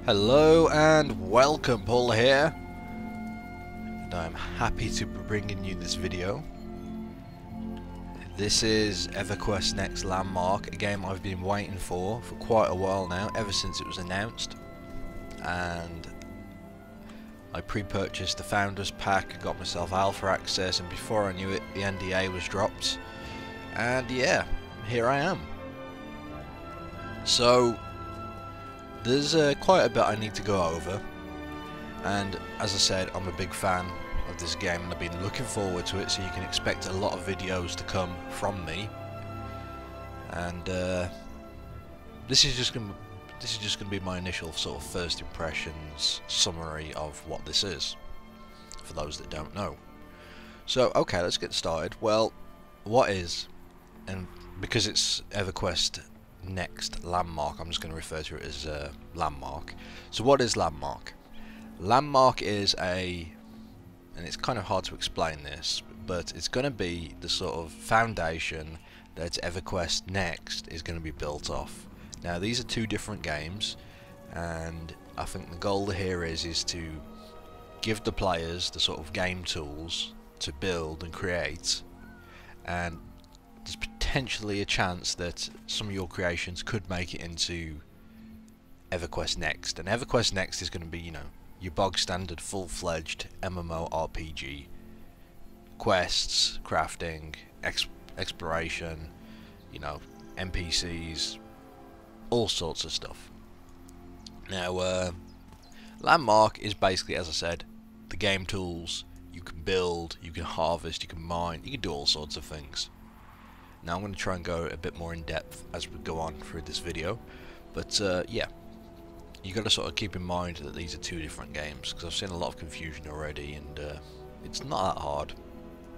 Hello and welcome, Pauleh here, and I'm happy to be bringing you this video. This is EverQuest Next Landmark, a game I've been waiting for quite a while now, ever since it was announced, and I pre-purchased the Founders Pack, got myself alpha access, and before I knew it the NDA was dropped, and yeah, here I am. So there's quite a bit I need to go over, and as I said, I'm a big fan of this game and I've been looking forward to it, so you can expect a lot of videos to come from me. And this is just gonna be my initial sort of first impressions summary of what this is, for those that don't know. So okay, let's get started. Well, what is, and because it's EverQuest Next Landmark, I'm just going to refer to it as Landmark. So what is Landmark? Landmark is and it's kind of hard to explain this, but it's going to be the sort of foundation that EverQuest Next is going to be built off. Now these are two different games, and I think the goal here is to give the players the sort of game tools to build and create, and there's potentially a chance that some of your creations could make it into EverQuest Next. And EverQuest Next is going to be, you know, your bog standard full-fledged MMO RPG. Quests, crafting, exploration, you know, NPCs, all sorts of stuff. Now, Landmark is basically, as I said, the game tools. You can build, you can harvest, you can mine, you can do all sorts of things. Now I'm going to try and go a bit more in depth as we go on through this video, but yeah, you got to sort of keep in mind that these are two different games, because I've seen a lot of confusion already, and it's not that hard.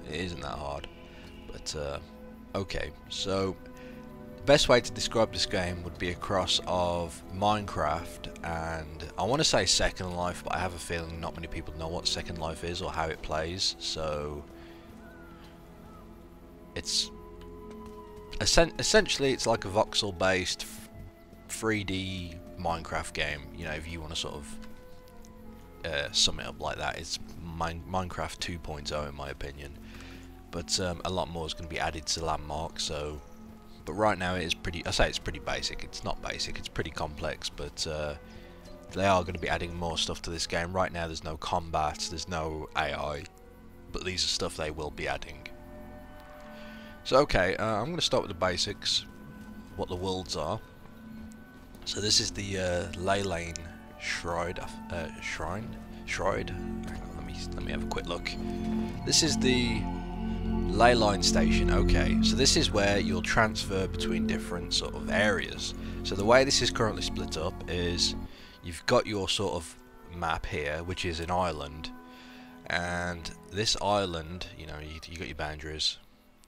It isn't that hard, but okay. So the best way to describe this game would be a cross of Minecraft and, I want to say, Second Life, but I have a feeling not many people know what Second Life is or how it plays, so it's essentially it's like a voxel based 3D Minecraft game. You know, if you want to sort of sum it up like that, it's Minecraft 2.0 in my opinion, but a lot more is going to be added to Landmark. So, but right now it is pretty, I say it's pretty basic. It's not basic, it's pretty complex, but they are going to be adding more stuff to this game. Right now there's no combat, there's no AI, but these are stuff they will be adding. So okay, I'm going to start with the basics, what the worlds are. So this is the Leyline Shrine. Hang on, let me have a quick look. This is the Leyline station. Okay, so this is where you'll transfer between different sort of areas. So the way this is currently split up is you've got your sort of map here, which is an island, and this island, you know, you got your boundaries.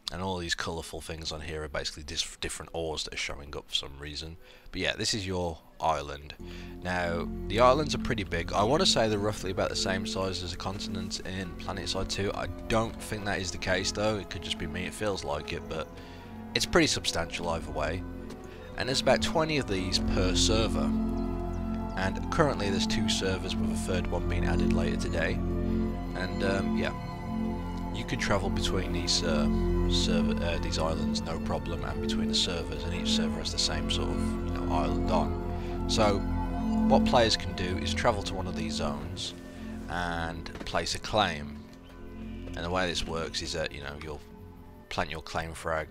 And all these colourful things on here are basically different ores that are showing up for some reason. But yeah, this is your island. Now, the islands are pretty big. I want to say they're roughly about the same size as a continent in PlanetSide 2. I don't think that is the case though. It could just be me, it feels like it, but it's pretty substantial either way. And there's about 20 of these per server. And currently there's 2 servers, with a third one being added later today. And yeah, you can travel between these these islands no problem, and between the servers, and each server has the same sort of, you know, island on. So what players can do is travel to one of these zones and place a claim. And the way this works is that, you know, you'll plant your claim flag,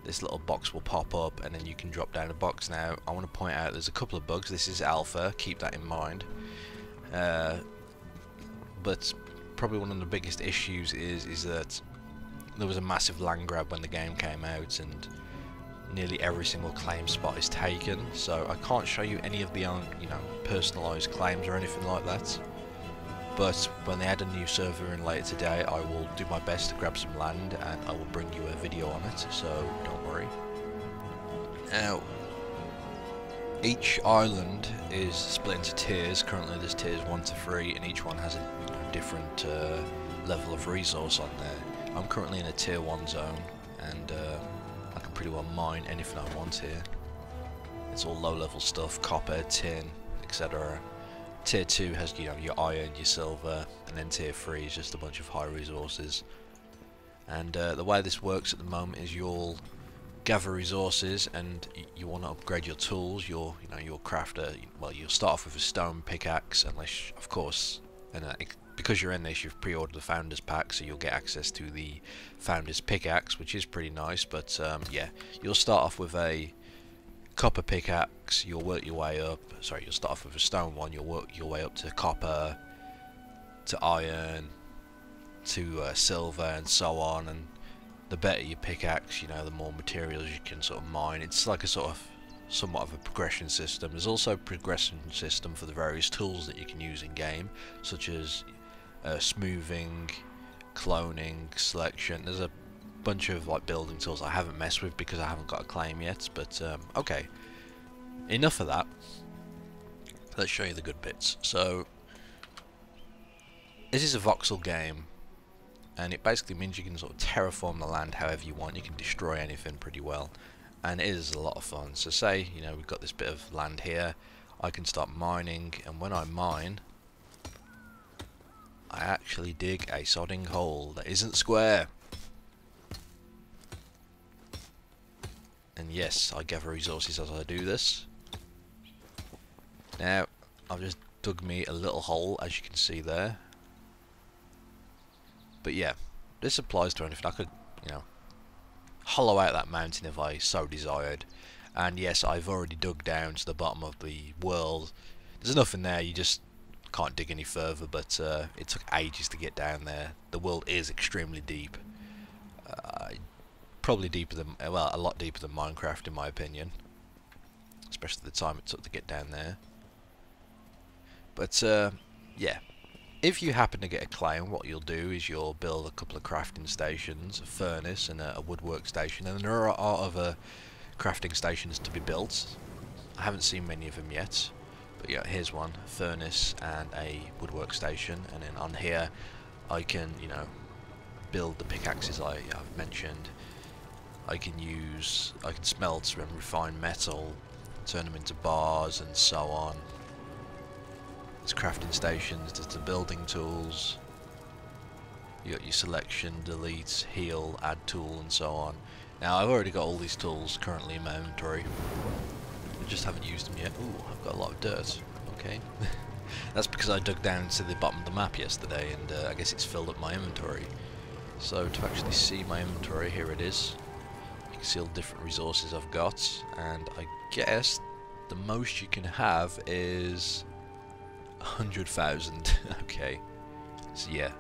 this little box will pop up, and then you can drop down a box. Now I want to point out there's a couple of bugs. This is alpha, keep that in mind, but probably one of the biggest issues is that there was a massive land grab when the game came out, and nearly every single claim spot is taken. So I can't show you any of the you know, personalised claims or anything like that. But when they add a new server in later today, I will do my best to grab some land, and I will bring you a video on it. So don't worry. Now, each island is split into tiers. Currently there's tiers 1 to 3, and each one has a different level of resource on there. I'm currently in a tier 1 zone, and I can pretty well mine anything I want here. It's all low level stuff, copper, tin, etc. Tier 2 has, you know, your iron, your silver, and then tier 3 is just a bunch of high resources. And the way this works at the moment is you'll gather resources, and you want to upgrade your tools. Your crafter. Well, you'll start off with a stone pickaxe, unless, of course, and because you're in this, you've pre-ordered the Founders Pack, so you'll get access to the Founders Pickaxe, which is pretty nice. But yeah, you'll start off with a copper pickaxe. You'll work your way up. Sorry, you'll start off with a stone one. You'll work your way up to copper, to iron, to silver, and so on. And the better your pickaxe, you know, the more materials you can sort of mine. It's like a somewhat of a progression system. There's also a progression system for the various tools that you can use in game, such as smoothing, cloning, selection. There's a bunch of like building tools I haven't messed with because I haven't got a claim yet. But okay, enough of that. Let's show you the good bits. So this is a voxel game, and it basically means you can sort of terraform the land however you want. You can destroy anything pretty well, and it is a lot of fun. So say, you know, we've got this bit of land here, I can start mining, and when I mine, I actually dig a sodding hole that isn't square. And yes, I gather resources as I do this. Now, I've just dug me a little hole, as you can see there. But yeah, this applies to anything. I could, you know, hollow out that mountain if I so desired. And yes, I've already dug down to the bottom of the world. There's nothing there, you just can't dig any further, but it took ages to get down there. The world is extremely deep. Probably deeper than, well, a lot deeper than Minecraft in my opinion. Especially the time it took to get down there. But yeah, if you happen to get a claim, what you'll do is you'll build a couple of crafting stations, a furnace and a woodwork station, and there are other crafting stations to be built. I haven't seen many of them yet, but yeah, here's one, a furnace and a woodwork station, and then on here I can, you know, build the pickaxes I've mentioned. I can smelt and refine metal, turn them into bars and so on. There's crafting stations, there's the building tools, you got your selection, delete, heal, add tool and so on. Now I've already got all these tools currently in my inventory, I just haven't used them yet. Ooh, I've got a lot of dirt, okay. That's because I dug down to the bottom of the map yesterday, and I guess it's filled up my inventory. So to actually see my inventory, here it is. You can see all the different resources I've got, and I guess the most you can have is 100,000. Okay, so yeah,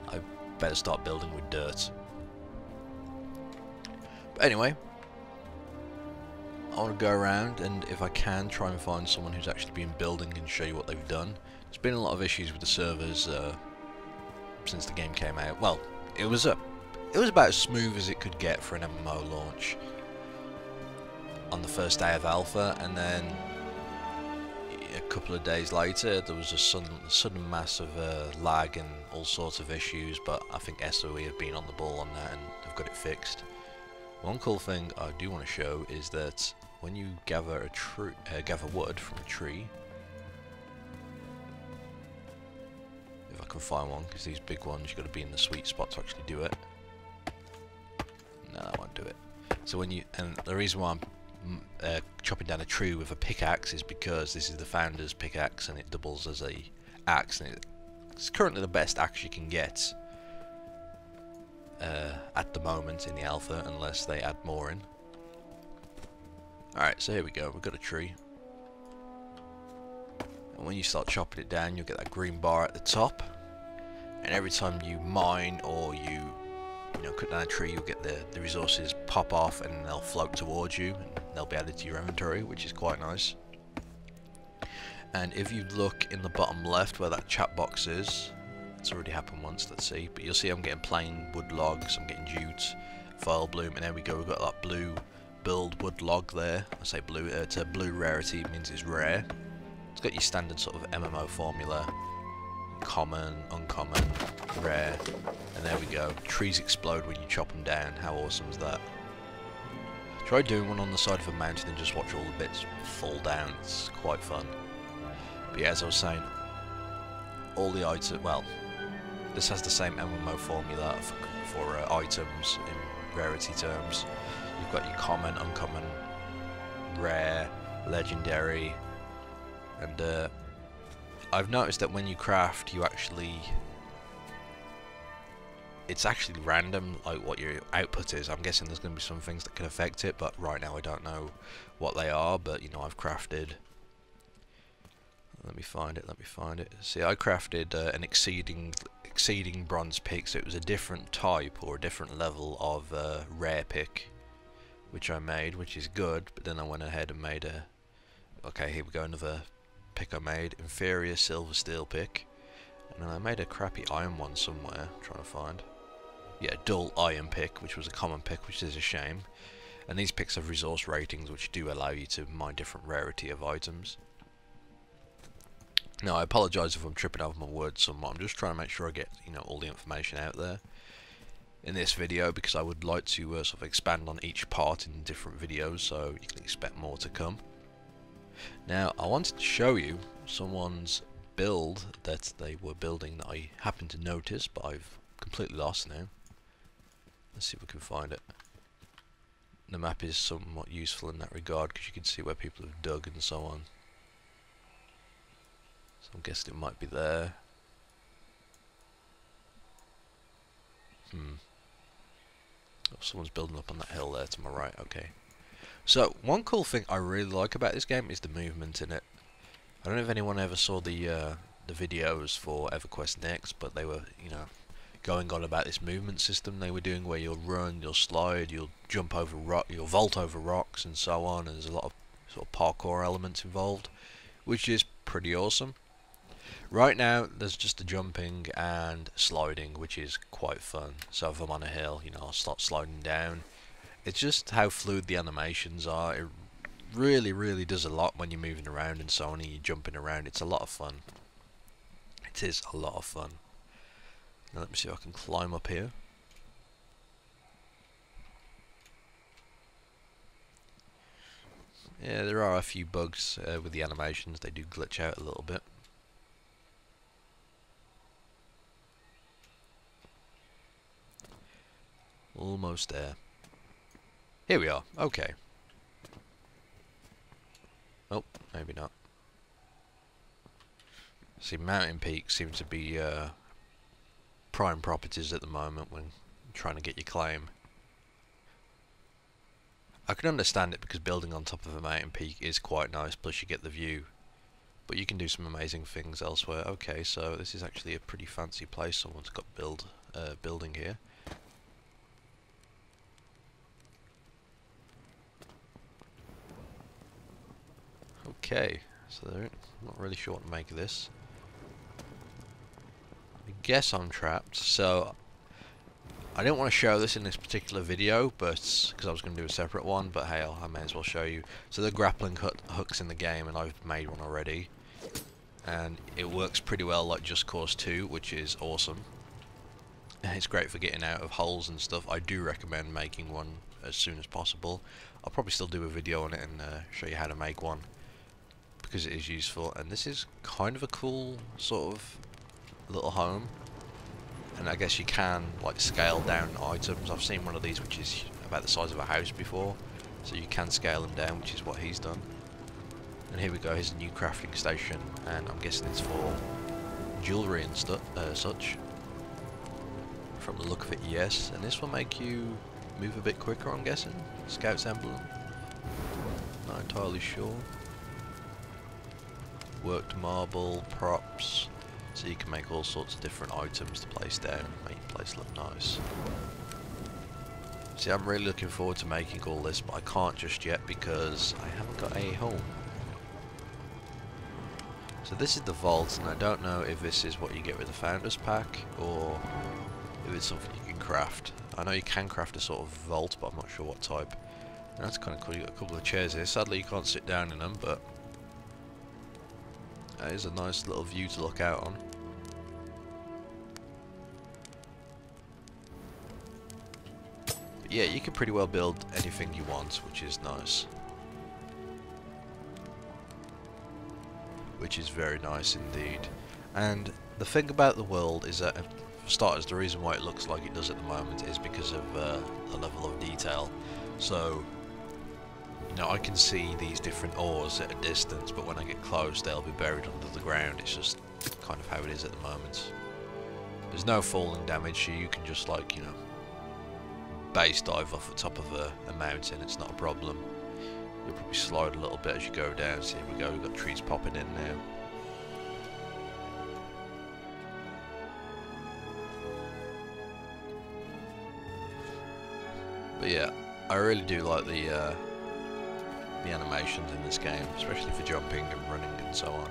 I better start building with dirt. But anyway, I want to go around and, if I can, try and find someone who's actually been building and show you what they've done. There's been a lot of issues with the servers since the game came out. Well, it was about as smooth as it could get for an MMO launch on the first day of alpha, and then a couple of days later there was a sudden mass of lag and all sorts of issues, but I think SOE have been on the ball on that and have got it fixed. One cool thing I do want to show is that when you gather gather wood from a tree, if I can find one, because these big ones you've got to be in the sweet spot to actually do it. No, that won't do it. So when you, and the reason why I'm chopping down a tree with a pickaxe is because this is the Founder's Pickaxe and it doubles as a axe, and it's currently the best axe you can get at the moment in the alpha, unless they add more in. Alright, so here we go, we've got a tree, and when you start chopping it down you'll get that green bar at the top, and every time you mine or you cut down a tree, you'll get the resources pop off and they'll float towards you and they'll be added to your inventory, which is quite nice. And if you look in the bottom left where that chat box is, it's already happened once, let's see, but you'll see I'm getting plain wood logs, I'm getting jute, file bloom, and there we go, we've got that blue build wood log there. I say blue, it's a blue rarity, it means it's rare. It's got your standard sort of MMO formula, common, uncommon, rare, and there we go. Trees explode when you chop them down. How awesome is that? Try doing one on the side of a mountain and just watch all the bits fall down. It's quite fun. But yeah, as I was saying, all the items, well, this has the same MMO formula for items in rarity terms. You've got your common, uncommon, rare, legendary, and I've noticed that when you craft, it's actually random, like what your output is. I'm guessing there's going to be some things that can affect it, but right now I don't know what they are. But you know, I've crafted. Let me find it. See, I crafted an exceeding bronze pick, so it was a different type or a different level of rare pick, which I made, which is good. But then I went ahead and made a. Okay, here we go, another pick I made, inferior silver steel pick, and then I made a crappy iron one somewhere. I'm trying to find. Yeah, dull iron pick, which was a common pick, which is a shame. And these picks have resource ratings, which do allow you to mine different rarity of items. Now, I apologise if I'm tripping over my words somewhat. I'm just trying to make sure I get, you know, all the information out there in this video, because I would like to sort of expand on each part in different videos, so you can expect more to come. Now, I wanted to show you someone's build that they were building that I happened to notice, but I've completely lost now. Let's see if we can find it. The map is somewhat useful in that regard, because you can see where people have dug and so on. So I'm guessing it might be there. Oh, someone's building up on that hill there to my right. Okay. So one cool thing I really like about this game is the movement in it. I don't know if anyone ever saw the videos for EverQuest Next, but they were, you know, going on about this movement system they were doing, where you'll run, you'll slide, you'll jump over rock, you'll vault over rocks, and so on. And there's a lot of sort of parkour elements involved, which is pretty awesome. Right now, there's just the jumping and sliding, which is quite fun. So if I'm on a hill, you know, I'll start sliding down. It's just how fluid the animations are. It really, really does a lot when you're moving around and so on, and you're jumping around. It's a lot of fun. It is a lot of fun. Now let me see if I can climb up here. Yeah, there are a few bugs with the animations. They do glitch out a little bit. Almost there. Here we are. Okay. Oh, maybe not. See, mountain peaks seem to be prime properties at the moment when trying to get your claim. I can understand it, because building on top of a mountain peak is quite nice, plus you get the view. But you can do some amazing things elsewhere. Okay, so this is actually a pretty fancy place someone's got building here. Okay, so I'm not really sure what to make of this. I guess I'm trapped, so I didn't want to show this in this particular video, but because I was going to do a separate one, but hey, I may as well show you. So the grappling hooks in the game, and I've made one already, and it works pretty well like Just Cause 2, which is awesome. It's great for getting out of holes and stuff. I do recommend making one as soon as possible. I'll probably still do a video on it and show you how to make one, because it is useful. And this is kind of a cool sort of little home, and I guess you can like scale down items. I've seen one of these which is about the size of a house before, so you can scale them down, which is what he's done. And here we go, here's a new crafting station, and I'm guessing it's for jewellery and stuff, such. From the look of it, yes. And this will make you move a bit quicker, I'm guessing. Scout's emblem. Not entirely sure. Worked marble, props. So you can make all sorts of different items to place down, make your place look nice. See, I'm really looking forward to making all this, but I can't just yet because I haven't got a home. So this is the vault, and I don't know if this is what you get with the Founders Pack, or if it's something you can craft. I know you can craft a sort of vault, but I'm not sure what type. And that's kind of cool, you got a couple of chairs here. Sadly you can't sit down in them, but that is a nice little view to look out on. But yeah, you can pretty well build anything you want, which is nice. Which is very nice indeed. And the thing about the world is that, for starters, the reason why it looks like it does at the moment is because of the level of detail. So, you know, I can see these different ores at a distance, but when I get close, they'll be buried under the ground. It's just kind of how it is at the moment. There's no falling damage, so you can just, like, you know, base dive off the top of a mountain. It's not a problem. You'll probably slide a little bit as you go down. So here we go, we've got trees popping in now. But yeah, I really do like the animations in this game, especially for jumping and running and so on.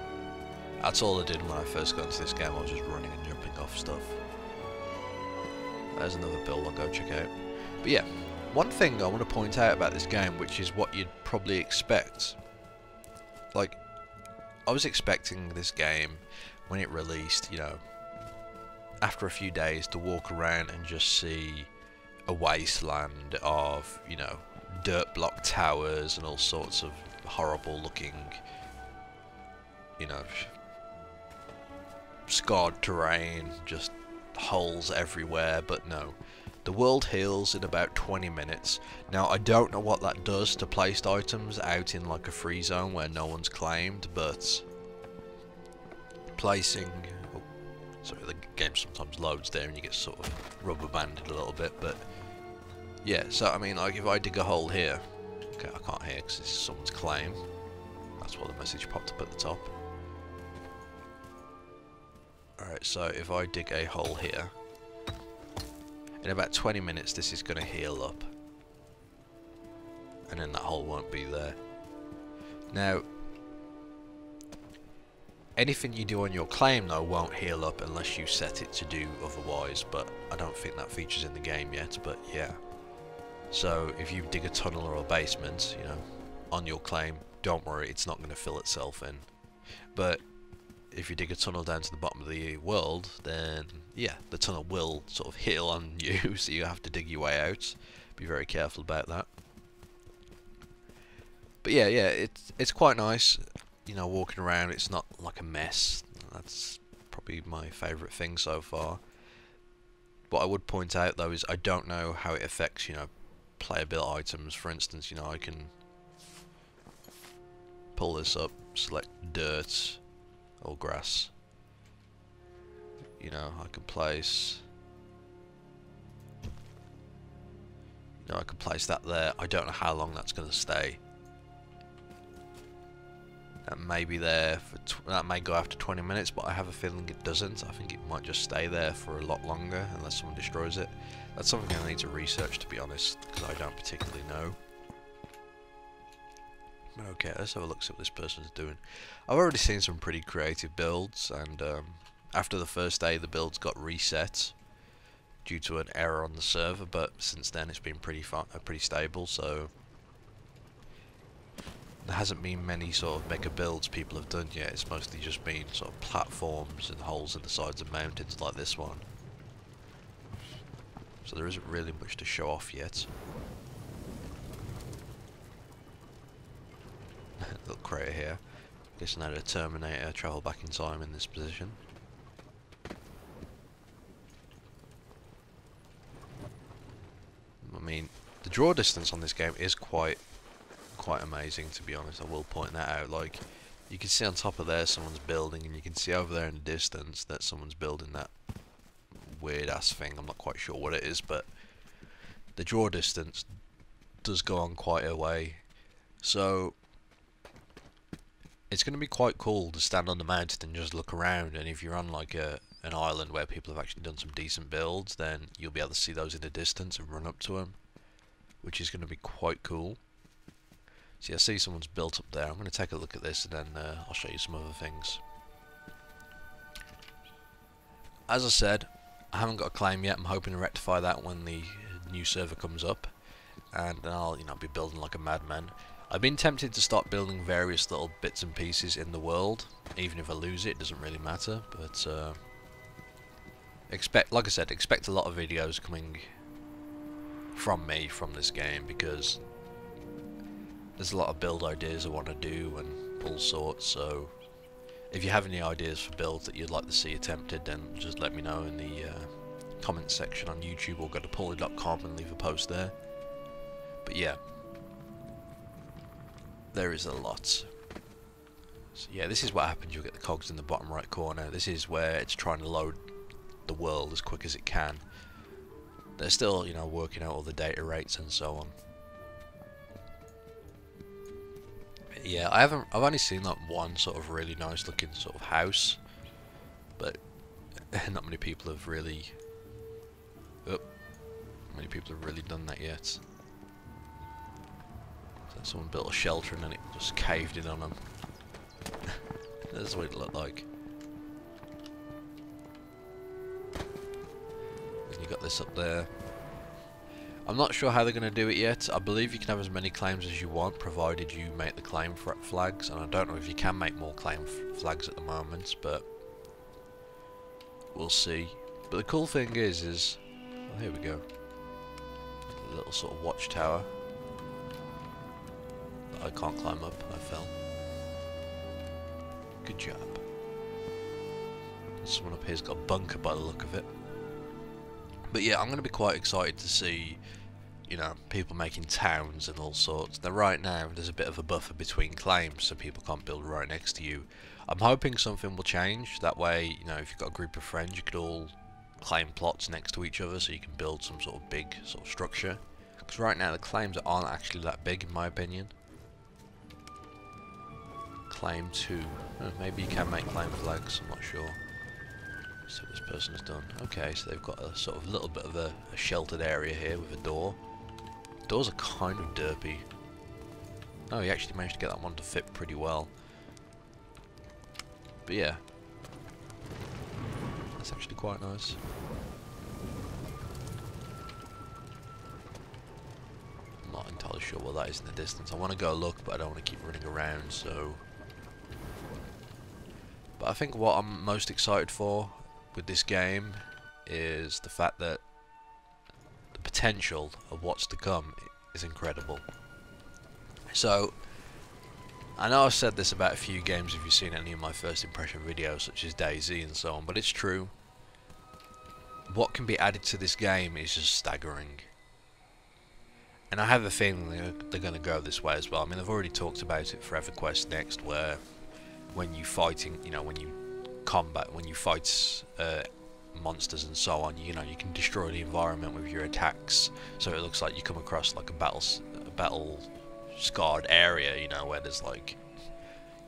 That's all I did when I first got into this game. I was just running and jumping off stuff. There's another build I'll go check out. But yeah, one thing I want to point out about this game, which is what you'd probably expect. Like, I was expecting this game when it released, you know, after a few days to walk around and just see a wasteland of, you know, dirt block towers and all sorts of horrible looking, you know, scarred terrain, just holes everywhere. But no, the world heals in about 20 minutes. Now, I don't know what that does to placed items out in like a free zone where no one's claimed, but placing, oh, sorry, the game sometimes loads there and you get sort of rubber banded a little bit, but yeah, so I mean, like if I dig a hole here, okay, I can't hear because this is someone's claim. That's what the message popped up at the top. Alright, so if I dig a hole here, in about 20 minutes this is going to heal up. And then that hole won't be there. Now, anything you do on your claim though won't heal up unless you set it to do otherwise, but I don't think that features in the game yet, but yeah. So if you dig a tunnel or a basement, you know, on your claim, don't worry, it's not going to fill itself in. But if you dig a tunnel down to the bottom of the world, then yeah, the tunnel will sort of heal on you, so you have to dig your way out. Be very careful about that. But yeah, it's quite nice, you know, walking around. It's not like a mess. That's probably my favourite thing so far. What I would point out though is I don't know how it affects, you know, player built items. For instance, you know, I can pull this up, select dirt or grass. You know, I can place, you know, I can place that there. I don't know how long that's going to stay. That may be there for that may go after 20 minutes, but I have a feeling it doesn't. I think it might just stay there for a lot longer unless someone destroys it. That's something I need to research, to be honest, because I don't particularly know. But okay, let's have a look, see what this person's doing. I've already seen some pretty creative builds, and after the first day the builds got reset due to an error on the server, but since then it's been pretty stable, so there hasn't been many sort of mega builds people have done yet. It's mostly just been sort of platforms and holes in the sides of mountains like this one. So there isn't really much to show off yet. Little crater here. Guessing how to Terminator travel back in time in this position. I mean, the draw distance on this game is quite amazing, to be honest. I will point that out. Like, you can see on top of there someone's building, and you can see over there in the distance that someone's building that weird ass thing. I'm not quite sure what it is, but the draw distance does go on quite a way. So it's going to be quite cool to stand on the mountain and just look around, and if you're on like an island where people have actually done some decent builds, then you'll be able to see those in the distance and run up to them, which is going to be quite cool. See, I see someone's built up there. I'm going to take a look at this and then I'll show you some other things. As I said, I haven't got a claim yet. I'm hoping to rectify that when the new server comes up, and then I'll, you know, be building like a madman. I've been tempted to start building various little bits and pieces in the world. Even if I lose it, it doesn't really matter. But like I said, expect a lot of videos coming from me from this game, because there's a lot of build ideas I want to do and all sorts. So if you have any ideas for builds that you'd like to see attempted, then just let me know in the comment section on YouTube, or go to Pauleh.com and leave a post there. But yeah, there is a lot. So yeah, this is what happens. You'll get the cogs in the bottom right corner. This is where it's trying to load the world as quick as it can. They're still, you know, working out all the data rates and so on. But yeah, I've only seen like one sort of really nice looking sort of house, but not many people have really done that yet. So someone built a shelter and then it just caved in on them. That's what it looked like. Then you got this up there. I'm not sure how they're going to do it yet. I believe you can have as many claims as you want, provided you make the claim flags. And I don't know if you can make more claim flags at the moment, but we'll see. But the cool thing is, well, here we go. A little sort of watchtower that I can't climb up. I fell. Good job. Someone up here's got a bunker by the look of it. But yeah, I'm going to be quite excited to see, you know, people making towns and all sorts. Now right now there's a bit of a buffer between claims, so people can't build right next to you. I'm hoping something will change. That way, you know, if you've got a group of friends, you could all claim plots next to each other, so you can build some sort of big sort of structure. Because right now the claims aren't actually that big, in my opinion. Claim 2. Maybe you can make claim flags, I'm not sure. So this person has done. Okay, so they've got a sort of little bit of a sheltered area here with a door. Doors are kind of derpy. Oh, he actually managed to get that one to fit pretty well. But yeah, that's actually quite nice. I'm not entirely sure what that is in the distance. I want to go look, but I don't want to keep running around, so... But I think what I'm most excited for with this game is the fact that the potential of what's to come is incredible. So, I know I've said this about a few games if you've seen any of my first impression videos, such as DayZ and so on, but it's true. What can be added to this game is just staggering. And I have a feeling they're going to go this way as well. I mean, I've already talked about it for EverQuest Next, where when you fighting, you know, when you fight monsters and so on, you know, you can destroy the environment with your attacks, so it looks like you come across like a battle scarred area, you know, where there's like,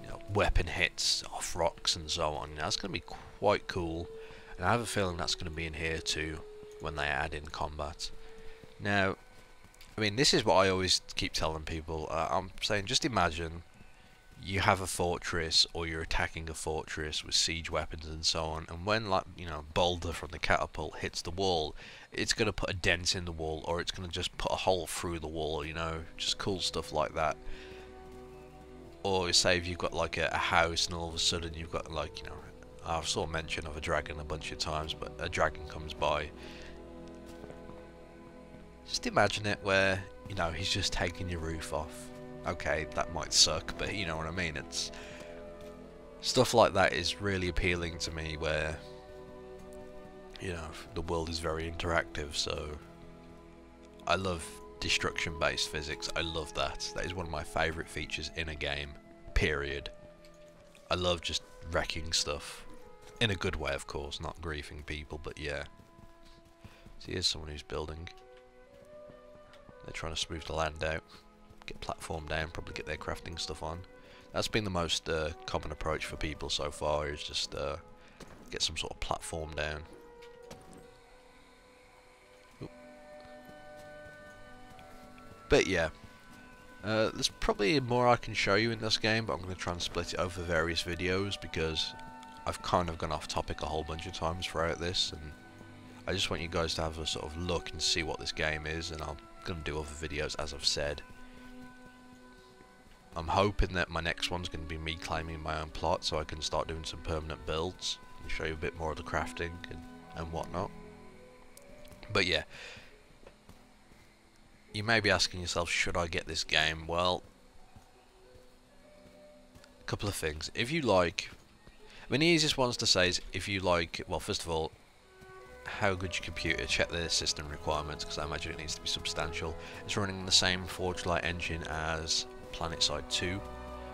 you know, weapon hits off rocks and so on. You know, that's going to be quite cool, and I have a feeling that's going to be in here too when they add in combat. Now, I mean, this is what I always keep telling people. I'm saying, just imagine you have a fortress, or you're attacking a fortress with siege weapons and so on, and when, like, you know, boulder from the catapult hits the wall, it's going to put a dent in the wall, or it's going to just put a hole through the wall, you know, just cool stuff like that. Or say if you've got like a house and all of a sudden you've got, like, you know, I've saw mention of a dragon a bunch of times, but a dragon comes by. Just imagine it where, you know, he's just taking your roof off. Okay, that might suck, but you know what I mean. It's stuff like that is really appealing to me, where, you know, the world is very interactive. So I love destruction-based physics. I love that. That is one of my favourite features in a game, period. I love just wrecking stuff in a good way, of course, not griefing people, but yeah. So here's someone who's building. They're trying to smooth the land out, get platform down, probably get their crafting stuff on. That's been the most common approach for people so far, is just get some sort of platform down. Oop. But yeah, there's probably more I can show you in this game, but I'm going to try and split it over various videos, because I've kind of gone off topic a whole bunch of times throughout this, and I just want you guys to have a sort of look and see what this game is, and I'm going to do other videos, as I've said. I'm hoping that my next one's going to be me claiming my own plot, so I can start doing some permanent builds and show you a bit more of the crafting and whatnot. But yeah, you may be asking yourself, should I get this game? Well, a couple of things. If you like, I mean, the easiest ones to say is if you like, well, first of all, how good your computer, check the system requirements, because I imagine it needs to be substantial. It's running the same Forge Light engine as PlanetSide 2,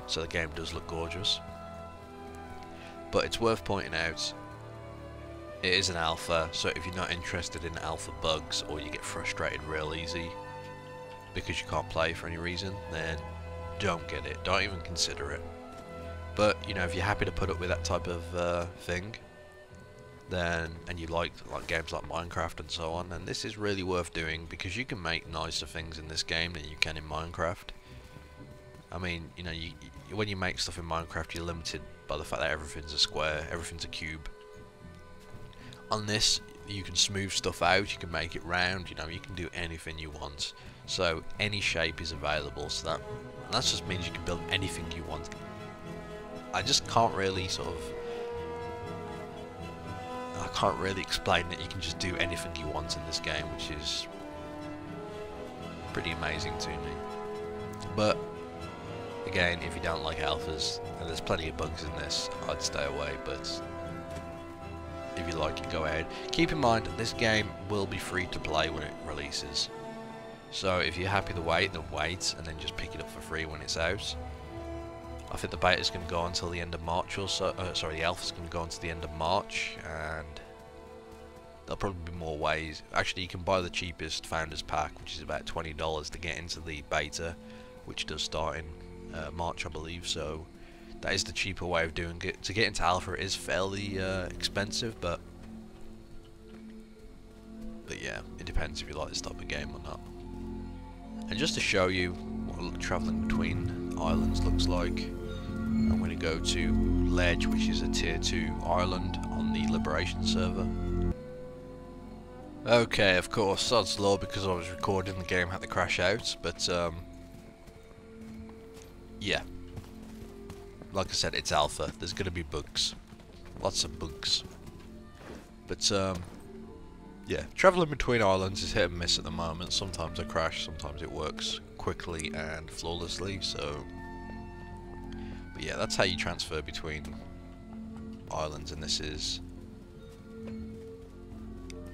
so the game does look gorgeous. But it's worth pointing out, it is an alpha, so if you're not interested in alpha bugs, or you get frustrated real easy because you can't play for any reason, then don't get it, don't even consider it. But, you know, if you're happy to put up with that type of thing, then, and you like games like Minecraft and so on, then this is really worth doing, because you can make nicer things in this game than you can in Minecraft. I mean, you know, when you make stuff in Minecraft, you're limited by the fact that everything's a square, everything's a cube. On this, you can smooth stuff out, you can make it round, you know, you can do anything you want. So any shape is available, so that just means you can build anything you want. I just can't really I can't really explain that you can just do anything you want in this game, which is pretty amazing to me. But again, if you don't like alphas, and there's plenty of bugs in this, I'd stay away. But if you like it, go ahead. Keep in mind, this game will be free to play when it releases. So if you're happy to wait, then wait, and then just pick it up for free when it's out. I think the beta is going to go until the end of March or so. Sorry, the alpha is going to go until the end of March, and there'll probably be more ways. Actually, you can buy the cheapest Founders Pack, which is about $20 to get into the beta, which does start in March, I believe. So that is the cheaper way of doing it. To get into alpha, it is fairly expensive, but yeah, it depends if you like this type of game or not. And just to show you what travelling between islands looks like, I'm going to go to Ledge, which is a tier 2 island on the Liberation server. Okay, of course, sod's law, because I was recording, the game had to crash out, but yeah. Like I said, it's alpha, there's going to be bugs. Lots of bugs. But yeah, travelling between islands is hit and miss at the moment. Sometimes I crash, sometimes it works quickly and flawlessly, so... But yeah, that's how you transfer between islands, and this is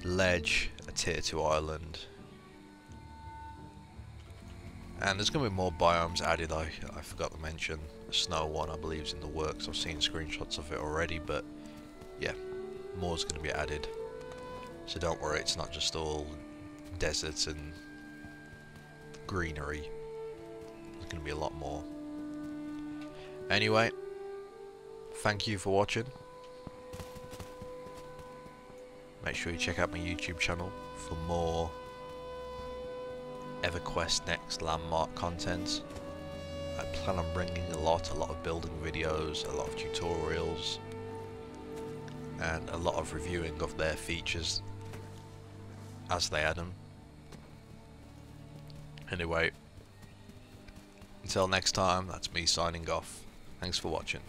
Ledge, a tier 2 island. And there's going to be more biomes added. I forgot to mention the snow one, I believe, is in the works. I've seen screenshots of it already, but yeah, more's going to be added. So don't worry, it's not just all deserts and greenery. There's going to be a lot more. Anyway, thank you for watching. Make sure you check out my YouTube channel for more EverQuest Next Landmark content. I plan on bringing a lot of building videos, a lot of tutorials, and a lot of reviewing of their features as they add them. Anyway, until next time, that's me signing off. Thanks for watching.